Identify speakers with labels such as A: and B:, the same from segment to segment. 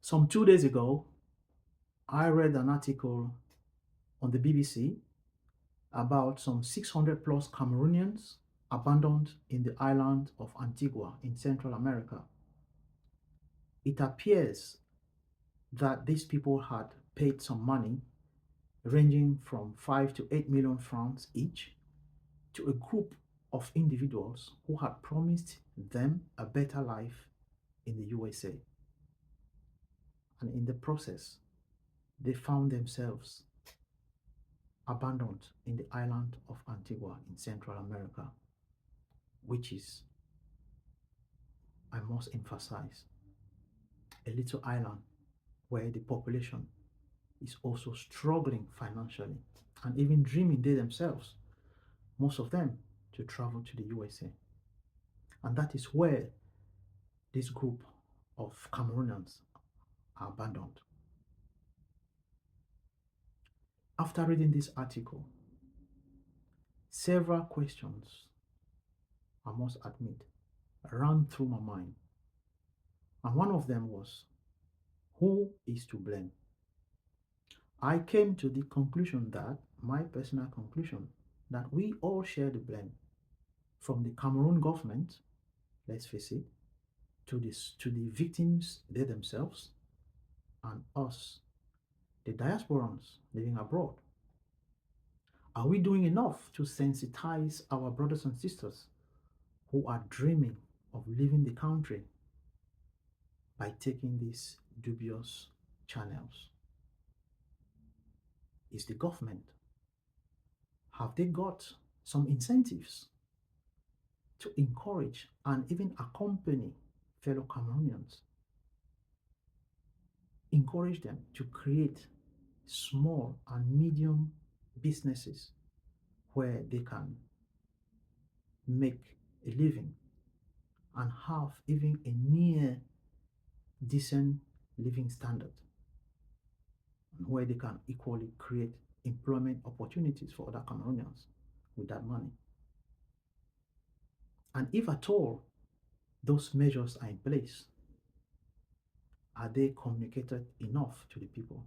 A: Some 2 days ago, I read an article on the BBC about some 600 plus Cameroonians abandoned in the island of Antigua in Central America. It appears that these people had paid some money ranging from 5 to 8 million francs each to a group of individuals who had promised them a better life in the USA. And in the process, they found themselves abandoned in the island of Antigua in Central America, which is, I must emphasize, a little island where the population is also struggling financially and even dreaming they themselves, most of them, to travel to the USA. And that is where this group of Cameroonians are abandoned. After reading this article, several questions, I must admit, ran through my mind. And one of them was, who is to blame? I came to the conclusion that, my personal conclusion, that we all share the blame. From the Cameroon government, let's face it, to the victims they themselves, and us, the diasporans living abroad. Are we doing enough to sensitize our brothers and sisters who are dreaming of leaving the country by taking these dubious channels? Is the government, have they got some incentives to encourage and even accompany fellow Cameroonians? Encourage them to create small and medium businesses where they can make a living and have even a near decent living standard, where they can equally create employment opportunities for other Cameroonians with that money. And if at all those measures are in place, are they communicated enough to the people?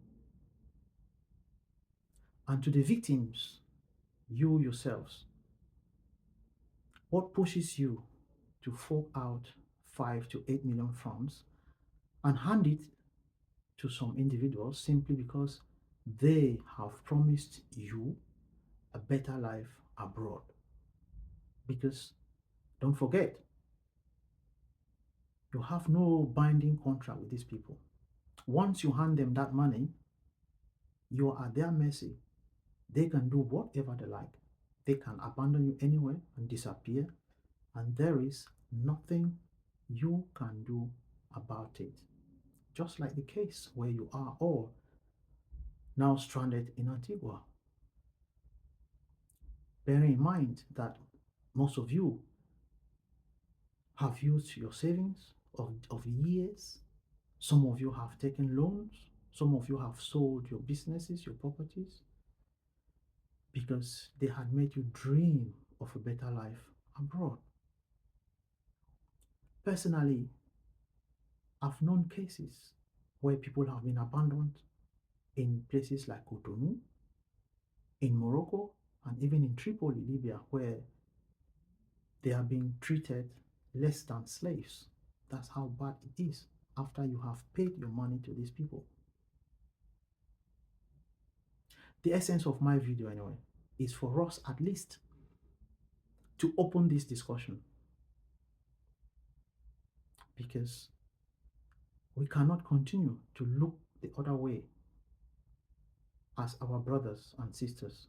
A: And to the victims, you yourselves, what pushes you to fork out 5 to 8 million francs and hand it to some individuals simply because they have promised you a better life abroad? Because don't forget, you have no binding contract with these people. Once you hand them that money, you are at their mercy. They can do whatever they like. They can abandon you anywhere and disappear, and there is nothing you can do about it. Just like the case where you are all now stranded in Antigua. Bearing in mind that most of you have used your savings of years. Some of you have taken loans. Some of you have sold your businesses, your properties, because they had made you dream of a better life abroad. Personally, I've known cases where people have been abandoned in places like Cotonou, in Morocco, and even in Tripoli, Libya, where they are being treated less than slaves. That's how bad it is after you have paid your money to these people. The essence of my video, anyway, is for us at least to open this discussion, because we cannot continue to look the other way as our brothers and sisters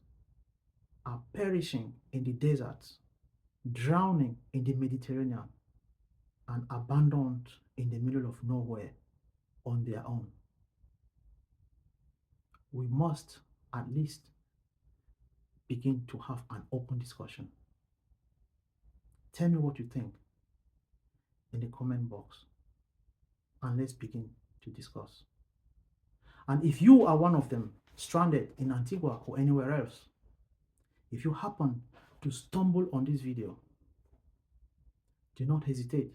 A: are perishing in the deserts, drowning in the Mediterranean, and abandoned in the middle of nowhere on their own. We must at least begin to have an open discussion. Tell me what you think in the comment box, and let's begin to discuss. And if you are one of them, stranded in Antigua or anywhere else, if you happen to stumble on this video, do not hesitate.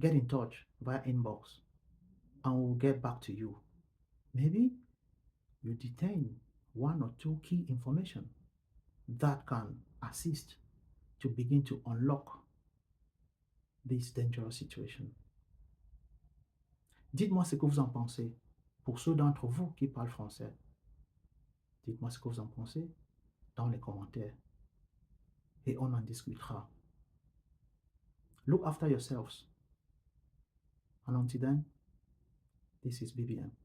A: Get in touch via inbox, and we'll get back to you. Maybe you detain one or two key information that can assist to begin to unlock this dangerous situation. Dites-moi ce que vous en pensez. Pour ceux d'entre vous qui parlent français, dites-moi ce que vous en pensez dans les commentaires et on en discutera. Look after yourselves. And until then, this is BBM.